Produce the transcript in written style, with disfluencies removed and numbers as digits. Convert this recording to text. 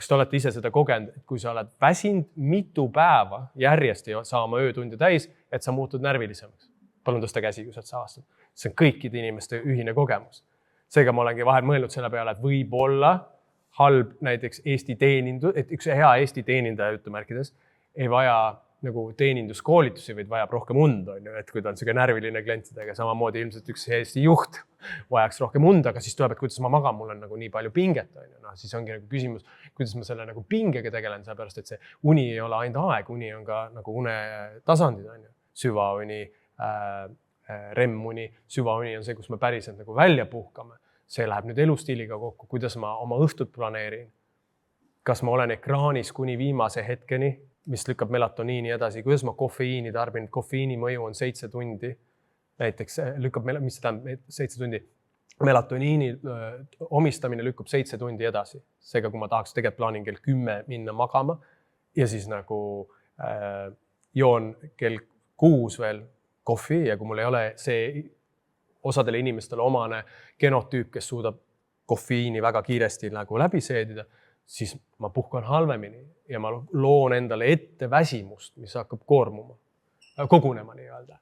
kas te olete ise seda kogenud, et kui sa oled väsinud mitu päeva järjest ei saa oma öötunde täis, et sa muutud närvilisemaks? Palun tõsta käsi, kui sa oled saavastanud. See on kõikide inimeste ühine kogemus. Seega ma olengi vahel mõelnud selle peale, et võib olla halb näiteks Eesti teenindus, et üks hea Eesti teenindaja jutumärkides ei vaja nagu teeninduskoolitusi, vaid vajab rohkem und, et kui ta on selline närviline klientidega, samamoodi ilmselt üks Eesti juht vajaks rohkem und, aga siis tuleb, et kuidas ma magan, mul on nagu nii palju pinget. No, siis ongi nagu küsimus, kuidas ma selle nagu pingega tegelen, sellepärast, et see uni ei ole ainult aeg, uni on ka nagu une tasandid, süvauni, REM-uni, süvauni on see, kus me päriselt nagu välja puhkame. See läheb nüüd elustiiliga kokku, kuidas ma oma õhtut planeerin. Kas ma olen ekraanis kuni viimase hetkeni, mis lükkab melatoniini edasi, kuidas ma kofeiini tarbin, kofeiini mõju on 7 tundi. Näiteks lükkab, mis see tähendab 7 tundi? Melatoniini omistamine lükkub 7 tundi edasi. Seega, kui ma tahaks tegelikult plaanin kell 10 minna magama ja siis nagu joon kell 6 veel kohvi ja kui mul ei ole see osadele inimestele omane genotüüp, kes suudab kofeiini väga kiiresti nagu läbi seedida, siis ma puhkan halvemini ja ma loon endale ette väsimust, mis hakkab kogunema nii-öelda.